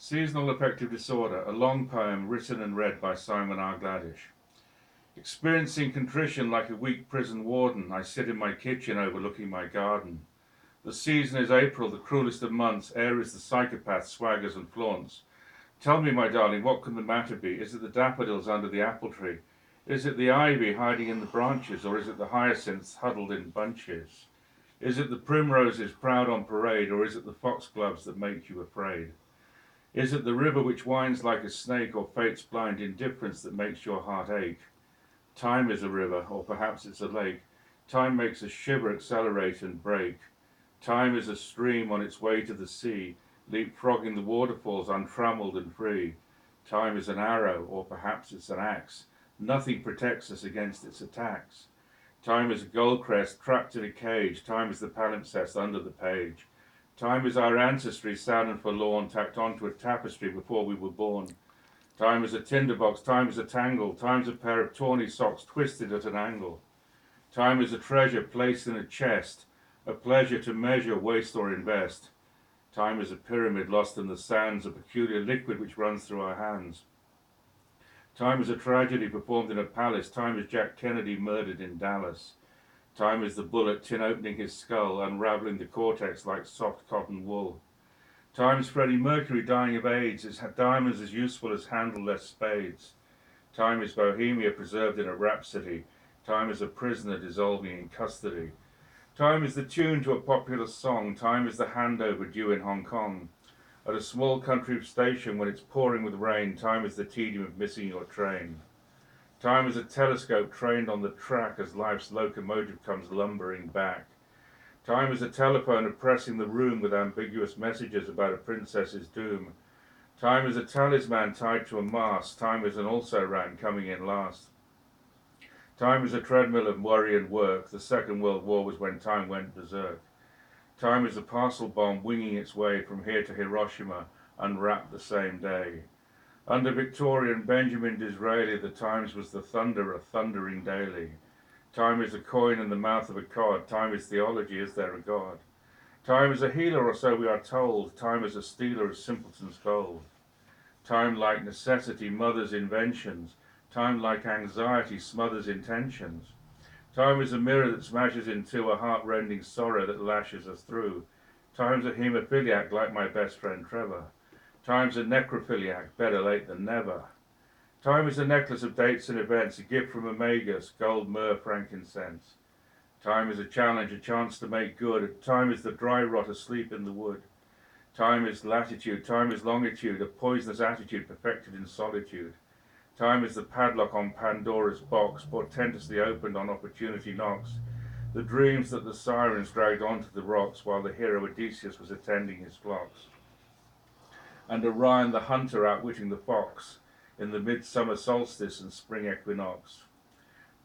Seasonal Affective Disorder, a long poem written and read by R Gladdish. Experiencing contrition like a weak prison warden, I sit in my kitchen overlooking my garden. The season is April, the cruelest of months. Air is the psychopath, swaggers and flaunts. Tell me, my darling, what can the matter be? Is it the daffodils under the apple tree? Is it the ivy hiding in the branches, or is it the hyacinths huddled in bunches? Is it the primroses proud on parade, or is it the foxgloves that make you afraid? Is it the river which winds like a snake, or fate's blind indifference that makes your heart ache? Time is a river, or perhaps it's a lake. Time makes us shiver, accelerate, and break. Time is a stream on its way to the sea, leapfrogging the waterfalls untrammeled and free. Time is an arrow, or perhaps it's an axe. Nothing protects us against its attacks. Time is a goldcrest trapped in a cage. Time is the palimpsest under the page. Time is our ancestry, sad and forlorn, tacked onto a tapestry before we were born. Time is a tinderbox, time is a tangle, time's a pair of tawny socks twisted at an angle. Time is a treasure placed in a chest, a pleasure to measure, waste or invest. Time is a pyramid lost in the sands, a peculiar liquid which runs through our hands. Time is a tragedy performed in a palace, time is Jack Kennedy murdered in Dallas. Time is the bullet tin opening his skull, unraveling the cortex like soft cotton wool. Time's Freddie Mercury dying of AIDS, is diamonds as useful as handleless spades. Time is Bohemia preserved in a rhapsody. Time is a prisoner dissolving in custody. Time is the tune to a popular song. Time is the handover due in Hong Kong. At a small country station when it's pouring with rain, time is the tedium of missing your train. Time is a telescope trained on the track as life's locomotive comes lumbering back. Time is a telephone oppressing the room with ambiguous messages about a princess's doom. Time is a talisman tied to a mast. Time is an also-ran coming in last. Time is a treadmill of worry and work. The Second World War was when time went berserk. Time is a parcel bomb winging its way from here to Hiroshima, unwrapped the same day. Under Victorian Benjamin Disraeli, the Times was the thunderer, thundering daily. Time is a coin in the mouth of a cod. Time is theology, is there a God? Time is a healer, or so we are told. Time is a stealer of simpletons' gold. Time, like necessity, mothers inventions. Time, like anxiety, smothers intentions. Time is a mirror that smashes into a heart-rending sorrow that lashes us through. Time's a haemophiliac, like my best friend Trevor. Time's a necrophiliac, better late than never. Time is a necklace of dates and events, a gift from Omegas, gold, myrrh, frankincense. Time is a challenge, a chance to make good. Time is the dry rot asleep in the wood. Time is latitude, time is longitude, a poisonous attitude perfected in solitude. Time is the padlock on Pandora's box, portentously opened on opportunity knocks. The dreams that the sirens dragged onto the rocks while the hero Odysseus was attending his flocks. And Orion the hunter outwitting the fox in the midsummer solstice and spring equinox.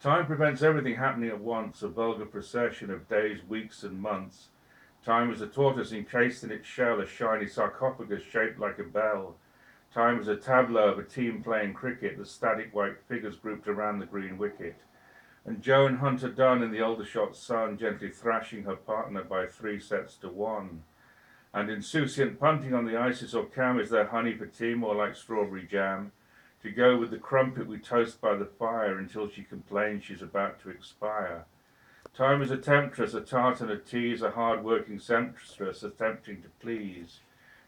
Time prevents everything happening at once, a vulgar procession of days, weeks, and months. Time is a tortoise encased in its shell, a shiny sarcophagus shaped like a bell. Time is a tableau of a team playing cricket, the static white figures grouped around the green wicket. And Joan Hunter Dunn in the Aldershot sun, gently thrashing her partner by 3 sets to 1. And insouciant punting on the Isis or Cam, is there honey for tea more like strawberry jam? To go with the crumpet we toast by the fire until she complains she's about to expire. Time is a temptress, a tart and a tease, a hard-working seamstress attempting to please.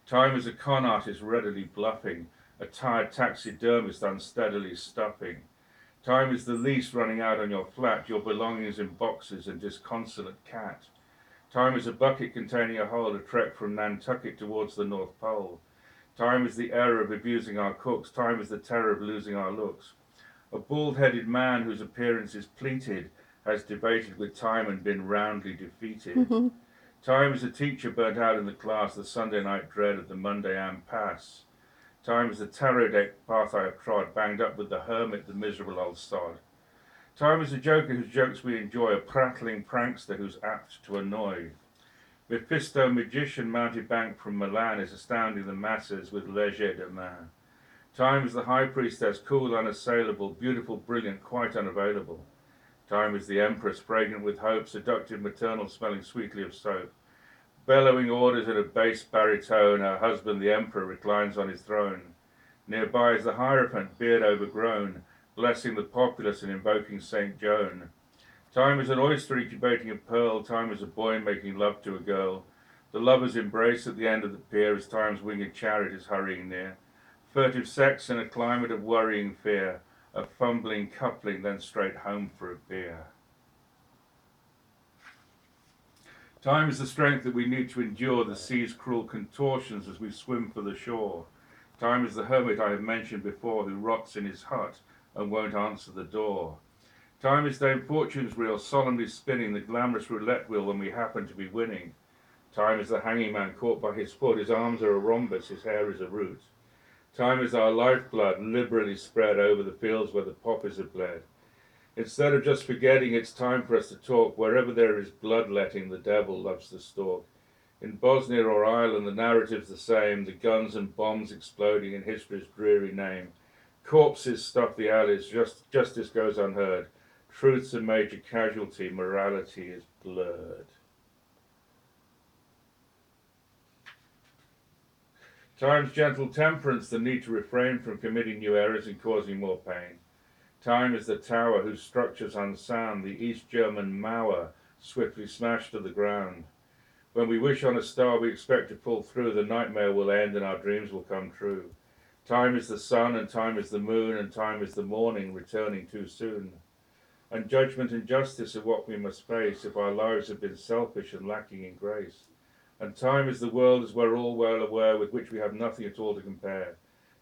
Time is a con artist readily bluffing, a tired taxidermist unsteadily stuffing. Time is the lease running out on your flat, your belongings in boxes and disconsolate cat. Time is a bucket containing a hole, a trek from Nantucket towards the North Pole. Time is the error of abusing our cooks. Time is the terror of losing our looks. A bald-headed man whose appearance is pleated has debated with time and been roundly defeated. Time is a teacher burnt out in the class, the Sunday night dread of the Monday impasse. Time is the tarot deck path I have trod, banged up with the hermit, the miserable old sod. Time is a joker whose jokes we enjoy, a prattling prankster who's apt to annoy. Mephisto magician mountebank from Milan is astounding the masses with leger de main. Time is the high priestess, cool, unassailable, beautiful, brilliant, quite unavailable. Time is the empress, fragrant with hope, seductive, maternal, smelling sweetly of soap. Bellowing orders in a bass baritone, her husband the emperor reclines on his throne. Nearby is the Hierophant, beard overgrown, blessing the populace and invoking Saint Joan. Time is an oyster incubating a pearl, time is a boy making love to a girl. The lovers embrace at the end of the pier as time's winged chariot is hurrying near. Furtive sex in a climate of worrying fear, a fumbling coupling, then straight home for a beer. Time is the strength that we need to endure the sea's cruel contortions as we swim for the shore. Time is the hermit I have mentioned before who rots in his hut and won't answer the door. Time is Dame Fortune's reel solemnly spinning the glamorous roulette wheel when we happen to be winning. Time is the hanging man caught by his foot, his arms are a rhombus, his hair is a root. Time is our lifeblood liberally spread over the fields where the poppies are bled. Instead of just forgetting, it's time for us to talk. Wherever there is bloodletting, the devil loves to stalk. In Bosnia or Ireland, the narrative's the same, the guns and bombs exploding in history's dreary name. Corpses stuff the alleys, justice goes unheard. Truth's a major casualty, morality is blurred. Time's gentle temperance, the need to refrain from committing new errors and causing more pain. Time is the tower whose structures unsound, the East German Mauer swiftly smashed to the ground. When we wish on a star we expect to pull through, the nightmare will end and our dreams will come true. Time is the sun and time is the moon and time is the morning returning too soon. And judgment and justice are what we must face if our lives have been selfish and lacking in grace. And time is the world as we're all well aware, with which we have nothing at all to compare.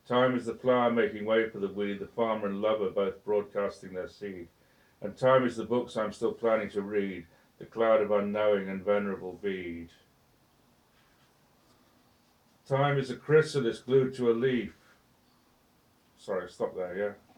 Time is the flower making way for the weed, the farmer and lover both broadcasting their seed. And time is the books I'm still planning to read, the cloud of unknowing and venerable bead. Time is a chrysalis glued to a leaf. Sorry, stop there, yeah?